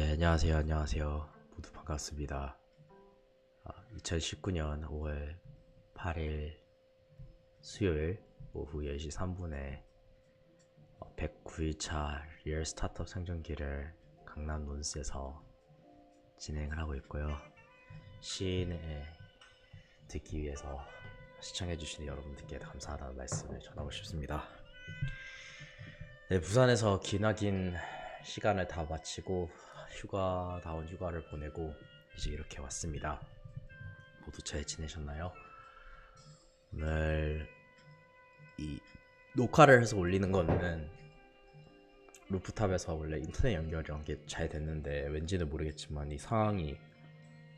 네, 안녕하세요. 안녕하세요. 모두 반갑습니다. 2019년 5월 8일 수요일 오후 10시 3분에 109일차 리얼 스타트업 생존기를 강남 논스에서 진행을 하고 있고요. 시인에 듣기 위해서 시청해주시는 여러분들께 감사하다는 말씀을 전하고 싶습니다. 네, 부산에서 기나긴 시간을 다 마치고 휴가다운 휴가를 보내고 이제 이렇게 왔습니다. 모두 잘 지내셨나요? 오늘 이 녹화를 해서 올리는 거는 루프탑에서 원래 인터넷 연결이란 게 잘 됐는데 왠지는 모르겠지만 이 상황이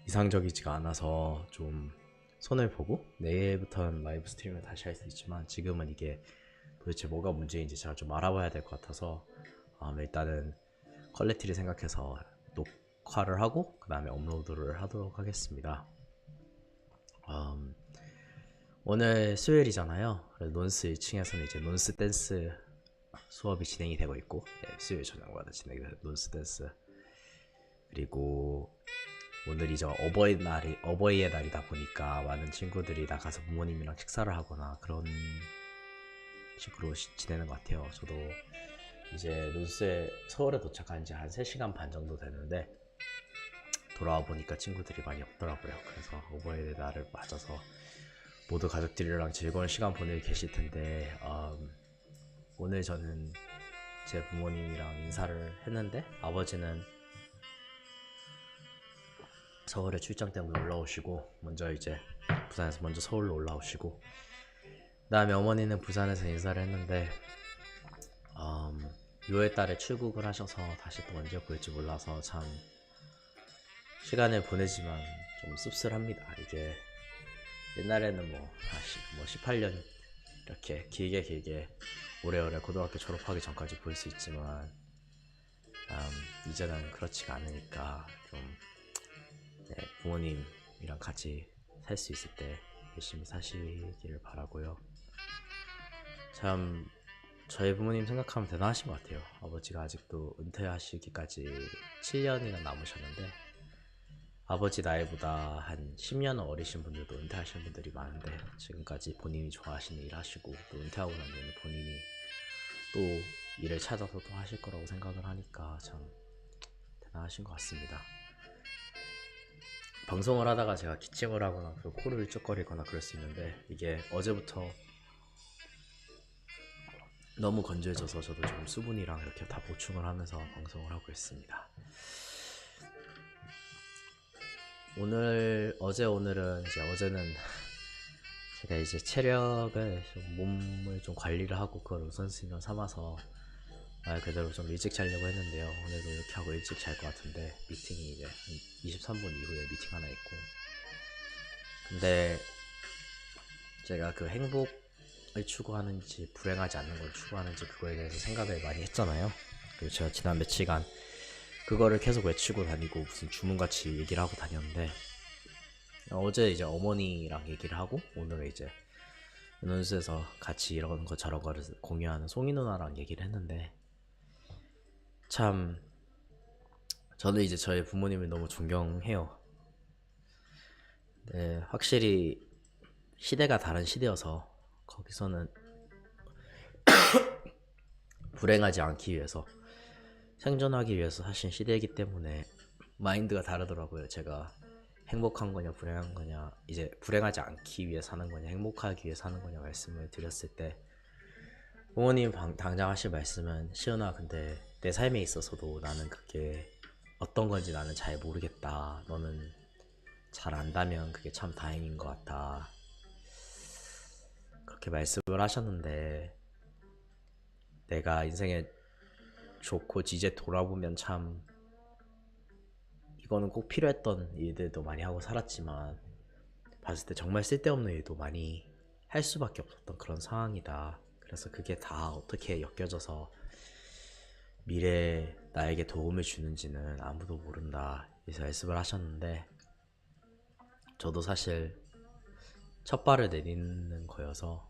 이상적이지가 않아서 좀 손을 보고 내일부터는 라이브 스트림을 다시 할 수 있지만 지금은 이게 도대체 뭐가 문제인지 제가 좀 알아봐야 될 것 같아서 일단은 퀄리티를 생각해서 녹화를 하고 그 다음에 업로드를 하도록 하겠습니다. 오늘 수요일이잖아요. 그래서 논스 1층에서는 이제 논스 댄스 수업이 진행이 되고 있고, 네, 수요일 저녁마다 진행이 되는 논스 댄스. 그리고 오늘이 어버이의 날이다 보니까 많은 친구들이 나가서 부모님이랑 식사를 하거나 그런 식으로 지내는 것 같아요. 저도 이제 논스에 서울에 도착한 지 한 3시간 반 정도 되는데 돌아와 보니까 친구들이 많이 없더라고요. 그래서 어버이의 날을 맞아서 모두 가족들이랑 즐거운 시간 보내고 계실 텐데 오늘 저는 제 부모님이랑 인사를 했는데 아버지는 서울에 출장 때문에 올라오시고 먼저 이제 부산에서 먼저 서울로 올라오시고 그 다음에 어머니는 부산에서 인사를 했는데 6월 달에 출국을 하셔서 다시 또 언제 볼지 몰라서 참 시간을 보내지만 좀 씁쓸합니다. 이게 옛날에는 뭐 18년 이렇게 길게 오래오래 고등학교 졸업하기 전까지 볼 수 있지만 이제는 그렇지가 않으니까 좀 부모님이랑 같이 살 수 있을 때 열심히 사시기를 바라고요. 참 저희 부모님 생각하면 대단하신 것 같아요. 아버지가 아직도 은퇴하시기까지 7년이나 남으셨는데 아버지 나이보다 한 10년 어리신 분들도 은퇴하시는 분들이 많은데 지금까지 본인이 좋아하시는 일 하시고 또 은퇴하고 난 뒤에는 본인이 또 일을 찾아서 또 하실 거라고 생각을 하니까 참 대단하신 것 같습니다. 방송을 하다가 제가 기침을 하거나 코를 쩍거리거나 그럴 수 있는데 이게 어제부터 너무 건조해져서 저도 좀 수분이랑 이렇게 다 보충을 하면서 방송을 하고 있습니다. 오늘은 이제 어제는 제가 이제 체력을 몸을 좀 관리를 하고 그걸 우선순위로 삼아서 말 그대로 좀 일찍 자려고 했는데요. 오늘도 이렇게 하고 일찍 잘 것 같은데 미팅이 이제 23분 이후에 미팅 하나 있고 근데 제가 그 행복을 추구하는지 불행하지 않는 걸 추구하는지 그거에 대해서 생각을 많이 했잖아요. 그리고 제가 지난 며칠간 그거를 계속 외치고 다니고 무슨 주문같이 얘기를 하고 다녔는데 어제 이제 어머니랑 얘기를 하고 오늘은 이제 논스에서 같이 이런 거 저런 거를 공유하는 송이 누나랑 얘기를 했는데 참 저는 이제 저희 부모님을 너무 존경해요. 네, 확실히 시대가 다른 시대여서 거기서는 불행하지 않기 위해서 생존하기 위해서 사신 시대이기 때문에 마인드가 다르더라고요. 제가 행복한 거냐 불행한 거냐 이제 불행하지 않기 위해 사는 거냐 행복하기 위해 사는 거냐 말씀을 드렸을 때 부모님 당장 하실 말씀은 시은아 근데 내 삶에 있어서도 나는 그게 어떤 건지 나는 잘 모르겠다. 너는 잘 안다면 그게 참 다행인 것 같다. 그렇게 말씀을 하셨는데 내가 인생에 좋고 이제 돌아보면 참 이거는 꼭 필요했던 일들도 많이 하고 살았지만 봤을 때 정말 쓸데없는 일도 많이 할 수밖에 없었던 그런 상황이다. 그래서 그게 다 어떻게 엮여져서 미래에 나에게 도움을 주는지는 아무도 모른다. 이렇게 말씀을 하셨는데 저도 사실 첫 발을 내딛는 거여서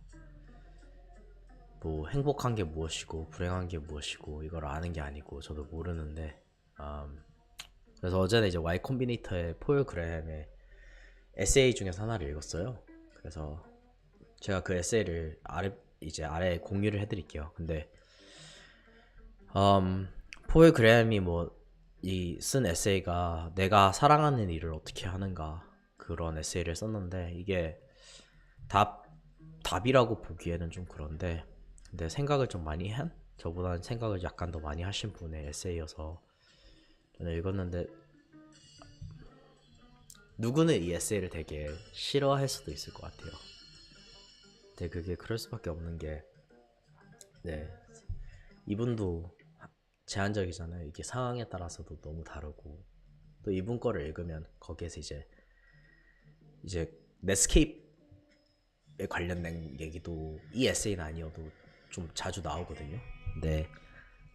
뭐 행복한 게 무엇이고 불행한 게 무엇이고 이걸 아는 게 아니고 저도 모르는데 그래서 어제는 이제 Y 콤비네이터의 폴 그레햄의 에세이 중에서 하나를 읽었어요. 그래서 제가 그 에세이를 아래에 공유를 해드릴게요. 근데 폴 그레햄이 뭐 이 쓴 에세이가 내가 사랑하는 일을 어떻게 하는가 그런 에세이를 썼는데, 이게 답이라고 보기에는 좀 그런데, 근데 생각을 좀 많이 한, 저보다는 생각을 약간 더 많이 하신 분의 에세이여서 저는 읽었는데, 누구는 이 에세이를 되게 싫어할 수도 있을 것 같아요. 근데 그게 그럴 수밖에 없는 게, 네, 이분도 제한적이잖아요. 이게 상황에 따라서도 너무 다르고, 또 이분 거를 읽으면 거기에서 이제 넷스케이프에 관련된 얘기도 이 에세이는 아니어도 좀 자주 나오거든요. 근데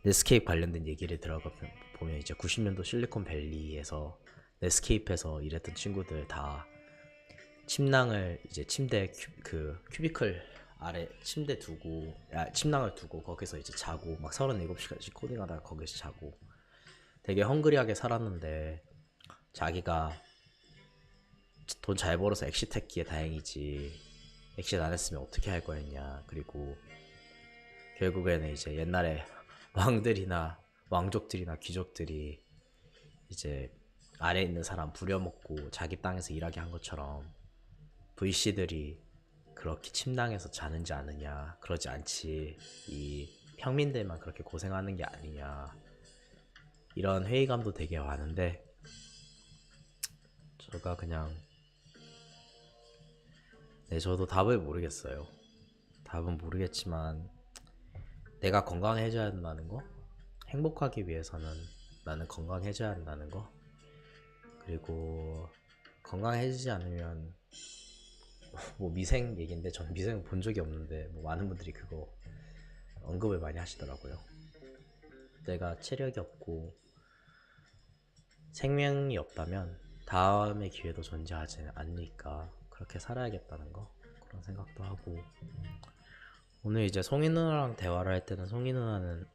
넷스케이프 관련된 얘기를 들어가 보면 이제 90년도 실리콘밸리에서 넷스케이프에서 일했던 친구들 다 침낭을 이제 침대 큐비클 아래 침낭을 두고 거기서 이제 자고 막 37시간씩 코딩하다가 거기서 자고 되게 헝그리하게 살았는데, 자기가 돈 잘 벌어서 엑시트했기에 다행이지 엑시트 안 했으면 어떻게 할 거였냐. 그리고 결국에는 이제 옛날에 왕족들이나 귀족들이 이제 아래에 있는 사람 부려먹고 자기 땅에서 일하게 한 것처럼 VC들이 그렇게 침낭에서 자는지 않느냐. 그러지 않지, 이 평민들만 그렇게 고생하는 게 아니냐. 이런 회의감도 되게 많은데, 제가 그냥 저도 답을 모르겠어요. 답은 모르겠지만 내가 건강해져야 한다는 거, 행복하기 위해서는 나는 건강해져야 한다는 거, 그리고 건강해지지 않으면 뭐 미생 얘기인데, 전 미생 본 적이 없는데 뭐 많은 분들이 그거 언급을 많이 하시더라고요. 내가 체력이 없고 생명이 없다면 다음의 기회도 존재하지 않으니까 그렇게 살아야겠다는 거, 그런 생각도 하고, 오늘 이제 송이 누나랑 대화를 할 때는 송이 누나는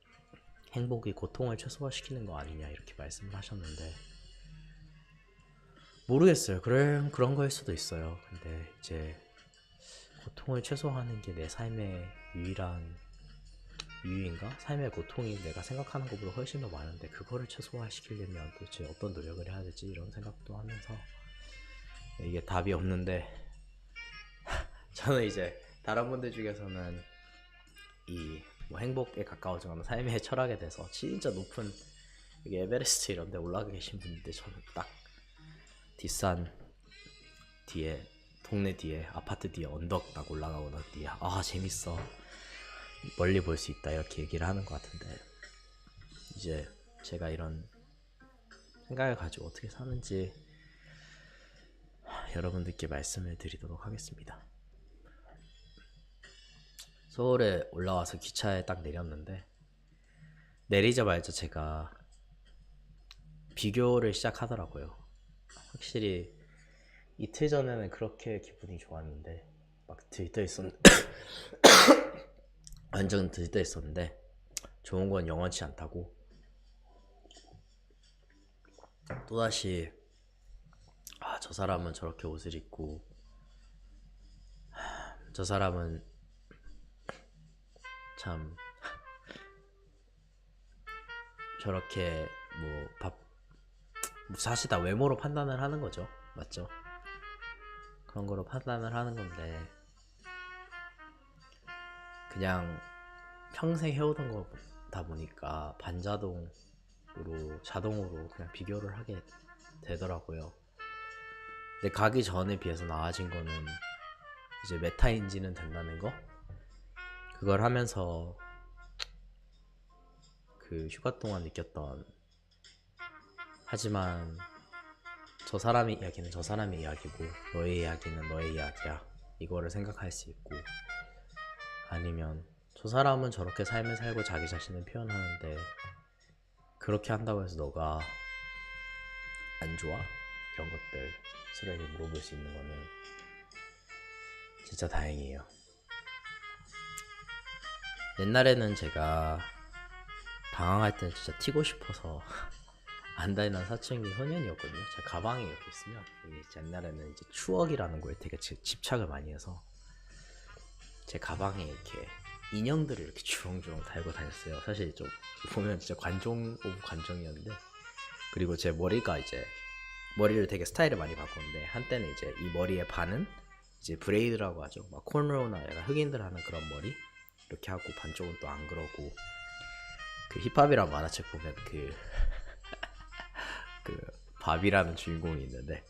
행복이 고통을 최소화시키는 거 아니냐 이렇게 말씀을 하셨는데, 모르겠어요. 그런 거일 수도 있어요. 근데 이제 고통을 최소화하는 게 내 삶의 유유인가? 삶의 고통이 내가 생각하는 것보다 훨씬 더 많은데, 그거를 최소화시키려면 도대체 어떤 노력을 해야 되지? 이런 생각도 하면서, 이게 답이 없는데 저는 이제 다른 분들 중에서는 이 뭐 행복에 가까워져가는 삶의 철학에 대해서 진짜 높은, 이게 에베레스트 이런 데 올라가 계신 분인데, 저는 딱 뒷산 뒤에, 동네 뒤에, 아파트 뒤에 언덕 딱 올라가고 난 뒤에 재밌어, 멀리 볼 수 있다 이렇게 얘기를 하는 것 같은데, 이제 제가 이런 생각을 가지고 어떻게 사는지 여러분들께 말씀을 드리도록 하겠습니다. 서울에 올라와서 기차에 딱 내렸는데, 내리자마자 제가 비교를 시작하더라고요. 확실히 이틀 전에는 그렇게 기분이 좋았는데, 막 들떠있었는데 완전 들떠있었는데 좋은 건 영원치 않다고, 또다시 저 사람은 저렇게 옷을 입고, 저 사람은 참 저렇게 사실 다 외모로 판단을 하는 거죠. 맞죠? 그런 거로 판단을 하는 건데, 그냥 평생 해오던 거다 보니까 자동으로 그냥 비교를 하게 되더라고요. 근데 가기 전에 비해서 나아진 거는 이제 메타인지는 된다는 거, 그걸 하면서 그 휴가 동안 느꼈던, 하지만 저 사람의 이야기는 저 사람의 이야기고 너의 이야기는 너의 이야기야, 이거를 생각할 수 있고, 아니면 저 사람은 저렇게 삶을 살고 자기 자신을 표현하는데 그렇게 한다고 해서 너가 안 좋아? 이런 것들 스스로에게 물어볼 수 있는 거는 진짜 다행이에요. 옛날에는 제가 방황할 때는 진짜 튀고 싶어서 안다이난 사춘기 소년이었거든요. 제 가방에 이렇게 있으면 이게 옛날에는 이제 추억이라는 거에 되게 집착을 많이 해서 제 가방에 이렇게 인형들을 이렇게 주렁주렁 달고 다녔어요. 사실 좀 보면 진짜 관종 오브 관종이었는데, 그리고 제 머리가 이제 머리를 되게 스타일을 많이 바꿨는데 한때는 이제 이 머리의 반은 이제 브레이드라고 하죠. 막 콘로우나 약간 흑인들 하는 그런 머리 이렇게 하고 반쪽은 또 안 그러고, 그 힙합이란 만화책 보면 그 밥이라는 주인공이 있는데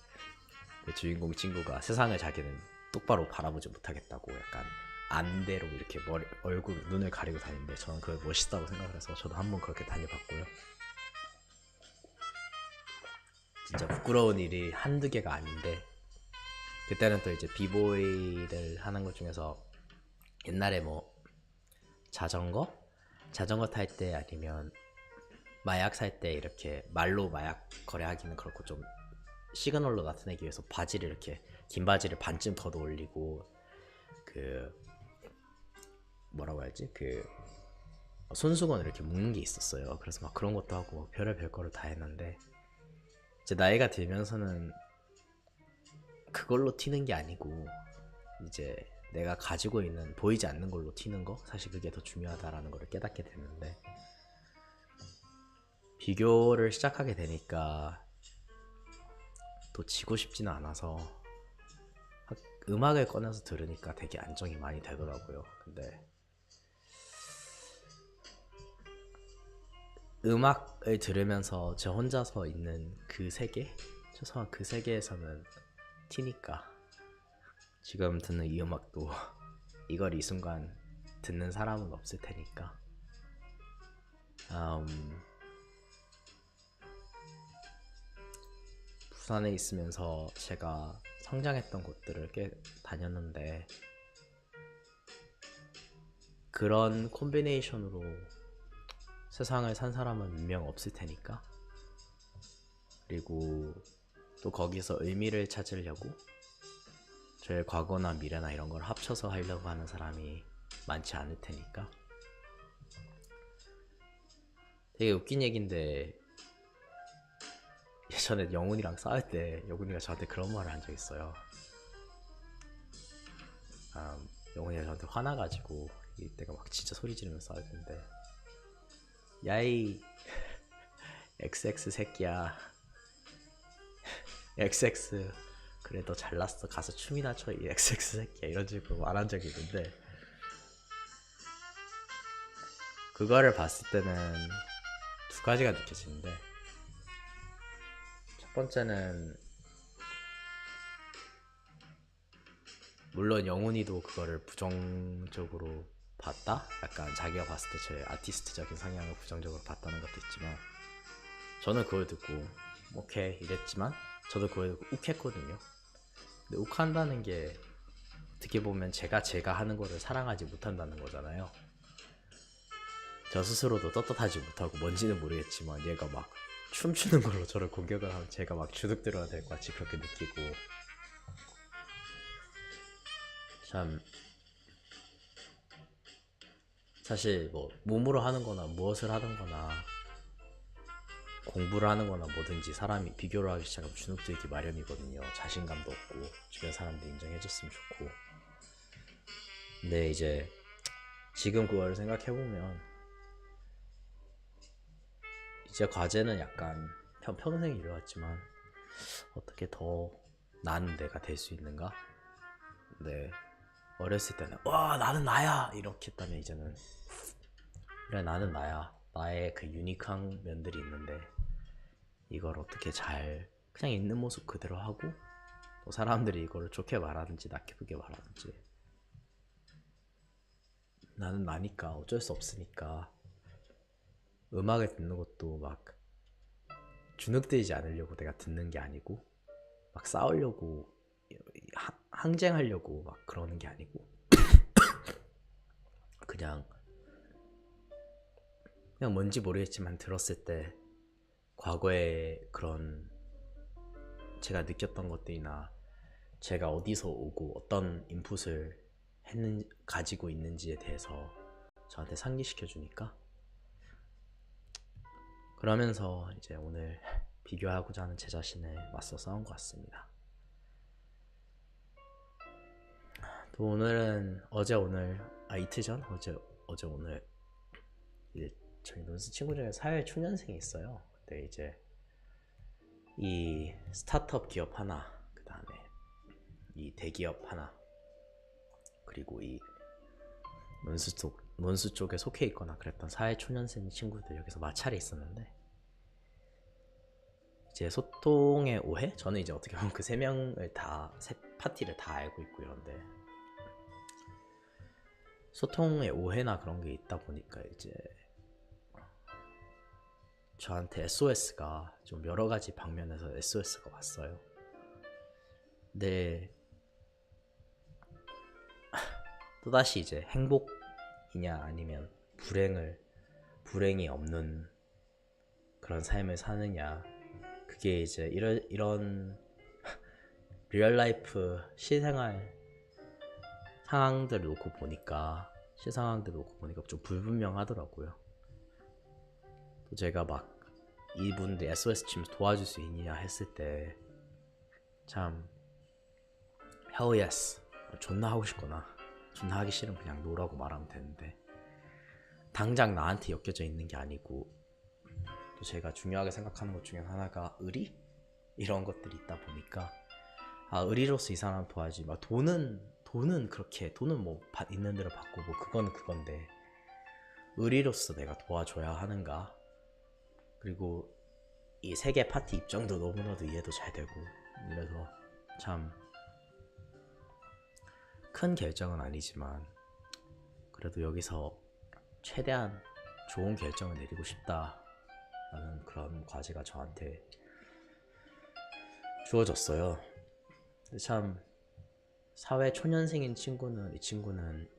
그 주인공 친구가 세상을 자기는 똑바로 바라보지 못하겠다고 약간 안대로 이렇게 머리, 얼굴, 눈을 가리고 다니는데 저는 그걸 멋있다고 생각을 해서 저도 한번 그렇게 다녀봤고요. 진짜 부끄러운 일이 한두 개가 아닌데, 그때는 또 이제 비보이를 하는 것 중에서 옛날에 뭐 자전거 탈 때 아니면 마약 살 때 이렇게 말로 마약 거래하기는 그렇고 좀 시그널로 나타내기 위해서 바지를 이렇게 긴 바지를 반쯤 걷어 올리고 그 뭐라고 해야지, 그 손수건을 이렇게 묶는 게 있었어요. 그래서 막 그런 것도 하고 별의별 거를 다 했는데, 이제 나이가 들면서는 그걸로 튀는 게 아니고 이제 내가 가지고 있는 보이지 않는 걸로 튀는 거, 사실 그게 더 중요하다라는 걸 깨닫게 됐는데, 비교를 시작하게 되니까 또 지고 싶지는 않아서 음악을 꺼내서 들으니까 되게 안정이 많이 되더라고요. 근데 음악을 들으면서 저 혼자서 있는 그 세계, 최소한 그 세계에서는 튀니까 지금 듣는 이 음악도 이걸 이 순간 듣는 사람은 없을 테니까 부산에 있으면서 제가 성장했던 곳들을 꽤 다녔는데 그런 콤비네이션으로 세상을 산 사람은 분명 없을 테니까, 그리고 또 거기서 의미를 찾으려고 저의 과거나 미래나 이런 걸 합쳐서 하려고 하는 사람이 많지 않을 테니까. 되게 웃긴 얘기인데 예전에 영훈이랑 싸울 때 영훈이가 저한테 그런 말을 한 적 있어요. 영훈이가 저한테 화나가지고 이때가 막 진짜 소리 지르면서 싸울 텐데, 야이 XX 새끼야, XX 그래 너 잘났어, 가서 춤이나 춰 이 XX 새끼야, 이런 식으로 말한 적이 있는데, 그거를 봤을 때는 두 가지가 느껴지는데, 첫 번째는 물론 영훈이도 그거를 부정적으로 봤다? 약간 자기가 봤을 때 제 아티스트적인 성향을 부정적으로 봤다는 것도 있지만, 저는 그걸 듣고 오케이 이랬지만 저도 그걸 듣고 욱했거든요. 근데 욱한다는 게 어떻게 보면 제가 하는 거를 사랑하지 못한다는 거잖아요. 저 스스로도 떳떳하지 못하고 뭔지는 모르겠지만 얘가 막 춤추는 걸로 저를 공격을 하면 제가 막 주눅 들어야 될 것 같이 그렇게 느끼고, 참 사실 뭐 몸으로 하는 거나 무엇을 하는 거나 공부를 하는 거나 뭐든지 사람이 비교를 하기 시작하면 주눅 들기 마련이거든요. 자신감도 없고 주변 사람들이 인정해줬으면 좋고. 근데 이제 지금 그걸 생각해보면 이제 과제는 약간 평생 이뤄왔지만 어떻게 더 나은 내가 될 수 있는가? 근데 어렸을 때는 와 나는 나야 이렇게 했다면 이제는 그래 나는 나야, 나의 그 유니크한 면들이 있는데 이걸 어떻게 잘 그냥 있는 모습 그대로 하고, 또 사람들이 이거를 좋게 말하든지 나쁘게 말하든지 나는 나니까 어쩔 수 없으니까, 음악을 듣는 것도 막 주눅들지 않으려고 내가 듣는 게 아니고 막 싸우려고 항쟁하려고 막 그러는 게 아니고 그냥 뭔지 모르겠지만 들었을 때 과거에 그런 제가 느꼈던 것들이나 제가 어디서 오고 어떤 인풋을 가지고 있는지에 대해서 저한테 상기시켜 주니까 그러면서 이제 오늘 비교하고자 하는 제 자신에 맞서 싸운 것 같습니다. 또 오늘은 이틀 전 어제 오늘 이제 저희 논스 친구 중에 사회 초년생이 있어요. 근데 이제 이 스타트업 기업 하나, 그 다음에 이 대기업 하나, 그리고 이 논스 쪽에 속해 있거나 그랬던 사회 초년생 친구들 여기서 마찰이 있었는데, 이제 소통의 오해? 저는 이제 어떻게 보면 그 세 명을 세 파티를 다 알고 있고 이런데, 소통의 오해나 그런 게 있다 보니까 이제 저한테 SOS가 좀 여러 가지 방면에서 SOS가 왔어요. 근데 또다시 이제 행복이냐 아니면 불행이 없는 그런 삶을 사느냐, 그게 이제 이런 리얼 라이프 실상들을 놓고 보니까 좀 불분명하더라고요. 또 제가 막 이분들 SOS 치면서 도와줄 수 있느냐 했을 때 참 hell yes, 존나 하고 싶거나 존나 하기 싫으면 그냥 노라고 말하면 되는데, 당장 나한테 엮여져 있는 게 아니고 또 제가 중요하게 생각하는 것 중에 하나가 의리? 이런 것들이 있다 보니까 의리로서 이 사람 도와야지, 막 돈은 뭐 있는 대로 받고 뭐 그거는 그건데 의리로서 내가 도와줘야 하는가. 그리고 이 세계 파티 입장도 너무나도 이해도 잘 되고, 그래서 참 큰 결정은 아니지만 그래도 여기서 최대한 좋은 결정을 내리고 싶다라는 그런 과제가 저한테 주어졌어요. 근데 참 사회 초년생인 이 친구는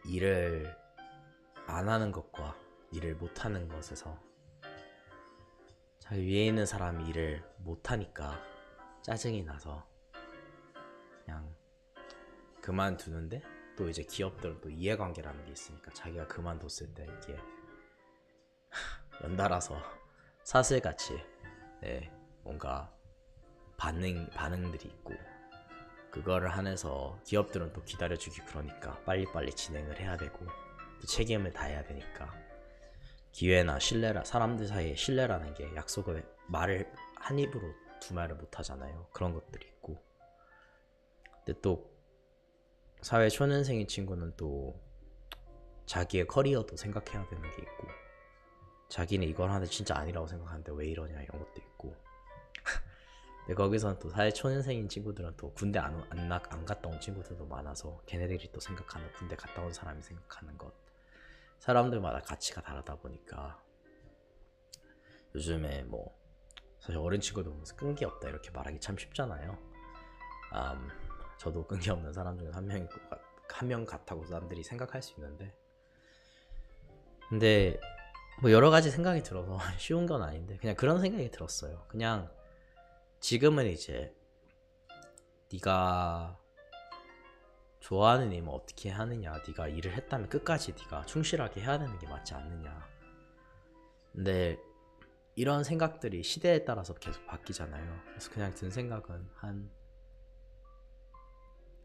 일을 안 하는 것과 일을 못 하는 것에서 자기 위에 있는 사람이 일을 못 하니까 짜증이 나서 그냥 그만두는데, 또 이제 기업들은 또 이해관계라는 게 있으니까 자기가 그만뒀을 때 이게 연달아서 사슬같이 뭔가 반응들이 있고, 그거를 하면서 기업들은 또 기다려주기 그러니까 빨리빨리 진행을 해야 되고, 또 책임을 다해야 되니까 기회나 사람들 사이에 신뢰라는 게 약속을 말을 한 입으로 두 말을 못 하잖아요. 그런 것들이 있고, 근데 또 사회 초년생인 친구는 또 자기의 커리어도 생각해야 되는 게 있고, 자기는 이걸 하는데 진짜 아니라고 생각하는데 왜 이러냐 이런 것도 있고 근데 거기서는 또 사회 초년생인 친구들은 또 군대 안 갔다 온 친구들도 많아서 걔네들이 또 생각하는, 군대 갔다 온 사람이 생각하는 것, 사람들마다 가치가 다르다 보니까 요즘에 뭐 사실 어린 친구들 보면서 끈기 없다 이렇게 말하기 참 쉽잖아요. 저도 끈기 없는 사람 중에 한 명 같다고 사람들이 생각할 수 있는데, 근데 뭐 여러 가지 생각이 들어서 쉬운 건 아닌데 그냥 그런 생각이 들었어요. 그냥 지금은 이제 네가 좋아하는 일을 어떻게 하느냐, 네가 일을 했다면 끝까지 네가 충실하게 해야 되는 게 맞지 않느냐. 근데 이런 생각들이 시대에 따라서 계속 바뀌잖아요. 그래서 그냥 든 생각은 한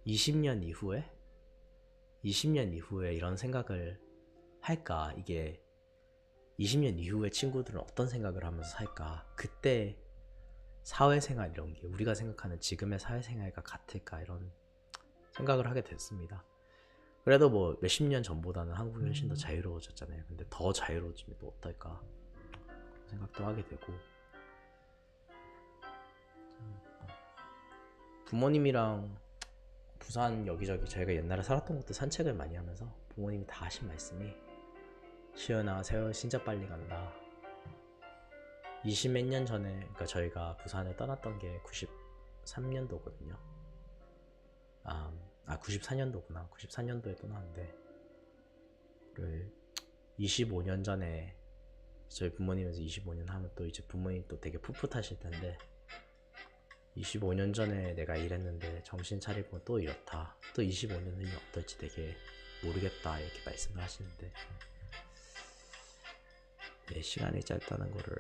20년 이후에 이런 생각을 할까, 이게 20년 이후에 친구들은 어떤 생각을 하면서 살까, 그때 사회생활 이런 게 우리가 생각하는 지금의 사회생활과 같을까, 이런 생각을 하게 됐습니다. 그래도 뭐 몇십 년 전보다는 한국이 훨씬 더 자유로워졌잖아요. 근데 더 자유로워지면 또 어떨까 생각도 하게 되고, 부모님이랑 부산 여기저기 저희가 옛날에 살았던 곳도 산책을 많이 하면서 부모님이 다 하신 말씀이, 시연아 세월 진짜 빨리 간다. 20몇 년 전에, 그러니까 저희가 부산을 떠났던 게 93년도거든요. 94년도구나. 94년도에 떠났는데, 25년 전에 저희 부모님에서 25년 하면 또 이제 부모님 또 되게 풋풋하실 텐데, 25년 전에 내가 이랬는데 정신 차리고 또 이렇다, 또 25년 후면 어떨지 되게 모르겠다 이렇게 말씀을 하시는데, 내 시간이 짧다는 거를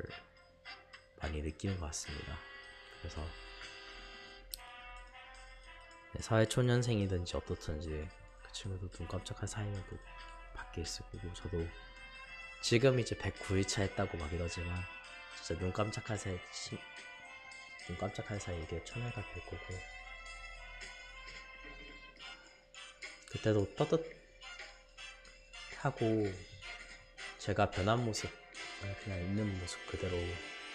많이 느끼는 것 같습니다. 그래서 사회초년생이든지 어떻든지 그 친구도 눈 깜짝할 사이면 또 밖에 있을 거고, 저도 지금 이제 109일차 했다고 막 이러지만 진짜 눈 깜짝할 사이 이게 천회가 될 거고, 그때도 떳떳하고 제가 변한 모습, 그냥 있는 모습 그대로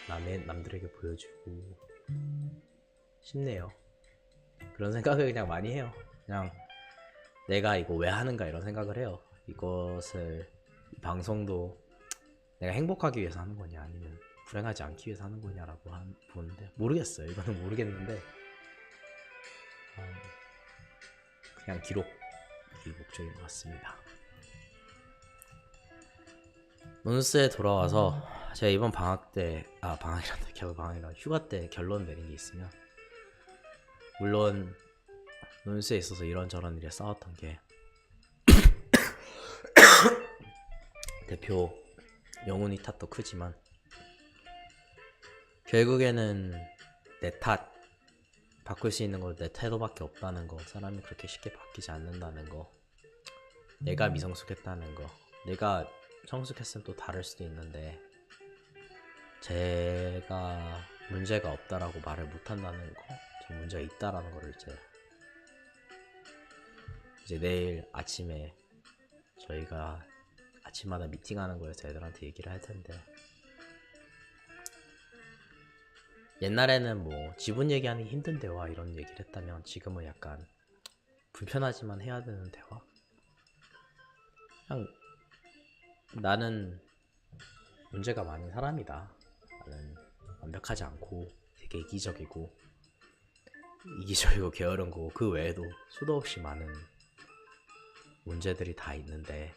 남들에게 보여주고 싶네요. 그런 생각을 그냥 많이 해요. 그냥 내가 이거 왜 하는가 이런 생각을 해요. 이것을, 이 방송도 내가 행복하기 위해서 하는 거냐 아니면 불행하지 않기 위해서 하는 거냐라고 보는데, 모르겠어요. 이거는 모르겠는데 그냥 기록이 목적인 것 같습니다. 논스에 돌아와서 제가 이번 방학 때, 겨울 방학이라 휴가 때 결론 내린 게 있으면, 물론 논스에 있어서 이런저런 일에 싸웠던 게 대표 영훈이 탓도 크지만 결국에는 내 탓, 바꿀 수 있는 건 내 태도밖에 없다는 거, 사람이 그렇게 쉽게 바뀌지 않는다는 거, 내가 미성숙했다는 거, 내가 성숙했으면 또 다를 수도 있는데 제가 문제가 없다라고 말을 못한다는 거, 저 문제가 있다라는 거를 이제 내일 아침에 저희가 아침마다 미팅하는 거에서 애들한테 얘기를 할 텐데, 옛날에는 뭐 지분 얘기하는 게 힘든 대화 이런 얘기를 했다면 지금은 약간 불편하지만 해야 되는 대화? 그냥 나는 문제가 많은 사람이다. 나는 완벽하지 않고 되게 이기적이고 게으른 거고, 그 외에도 수도 없이 많은 문제들이 다 있는데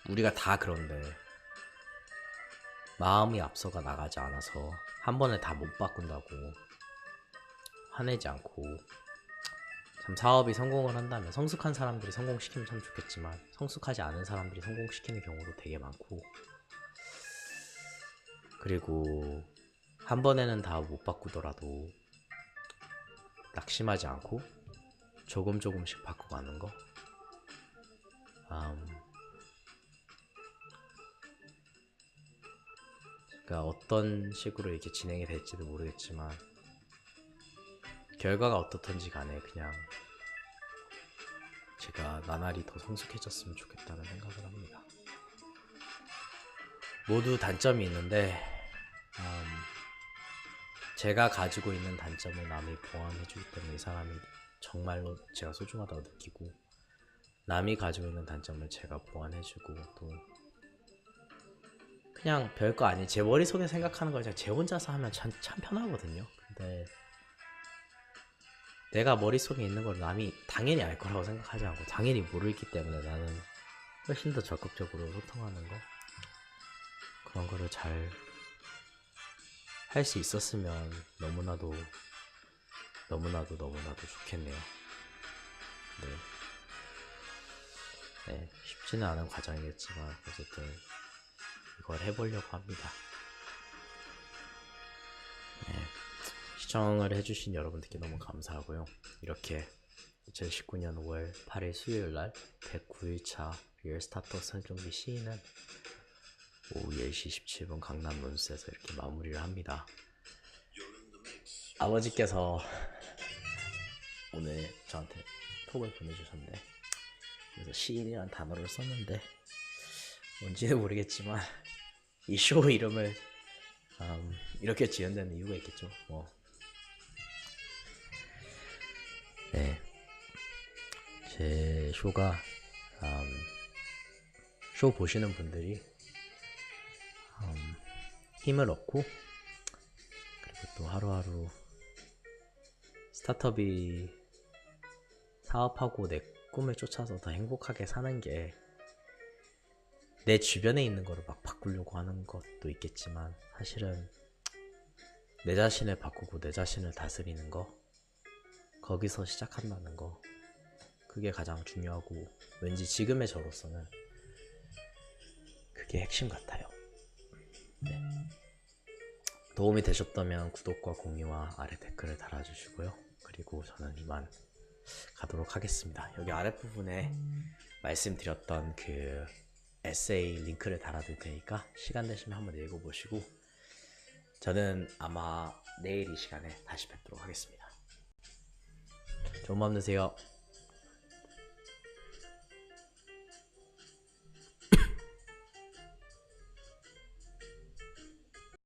우리가 다 그런데 마음이 앞서가 나가지 않아서 한 번에 다 못 바꾼다고 화내지 않고, 참 사업이 성공을 한다면 성숙한 사람들이 성공시키면 참 좋겠지만 성숙하지 않은 사람들이 성공시키는 경우도 되게 많고, 그리고 한 번에는 다 못 바꾸더라도 낙심하지 않고 조금씩 바꿔가는 거, 그러니까 어떤 식으로 이렇게 진행이 될지도 모르겠지만 결과가 어떻든지 간에 그냥 제가 나날이 더 성숙해졌으면 좋겠다는 생각을 합니다. 모두 단점이 있는데 제가 가지고 있는 단점을 남이 보완해주기 때문에 이 사람이 정말로 제가 소중하다고 느끼고, 남이 가지고 있는 단점을 제가 보완해주고, 또 그냥 별거 아닌 제 머릿속에 생각하는 걸 그냥 제 혼자서 하면 참 편하거든요. 근데 내가 머릿속에 있는 걸 남이 당연히 알 거라고 생각하지 않고 당연히 모르기 때문에 나는 훨씬 더 적극적으로 소통하는 거, 그런 거를 잘 할 수 있었으면 너무나도 좋겠네요. 네, 쉽지는 않은 과정이겠지만 어쨌든 이걸 해보려고 합니다. 네, 시청을 해주신 여러분들께 너무 감사하고요. 이렇게 2019년 5월 8일 수요일날 109일차 리얼 스타터 설정비 시인은 오후 10시 17분 강남 논스에서 이렇게 마무리를 합니다. 아버지께서 오늘 저한테 톡을 보내주셨는데, 그래서 시인이라는 단어를 썼는데 뭔지는 모르겠지만 이 쇼 이름을 이렇게 지은 데는 이유가 있겠죠. 네, 제 쇼가 쇼 보시는 분들이 힘을 얻고, 그리고 또 하루하루 스타트업이 사업하고 내 꿈을 쫓아서 더 행복하게 사는 게, 내 주변에 있는 거를 막 바꾸려고 하는 것도 있겠지만 사실은 내 자신을 바꾸고 내 자신을 다스리는 거, 거기서 시작한다는 거, 그게 가장 중요하고 왠지 지금의 저로서는 그게 핵심 같아요. 네. 도움이 되셨다면 구독과 공유와 아래 댓글을 달아주시고요. 그리고 저는 이만 가도록 하겠습니다. 여기 아랫부분에 말씀드렸던 그 에세이 링크를 달아둘 테니까 시간 되시면 한번 읽어보시고 저는 아마 내일 이 시간에 다시 뵙도록 하겠습니다. 좋은 밤 되세요.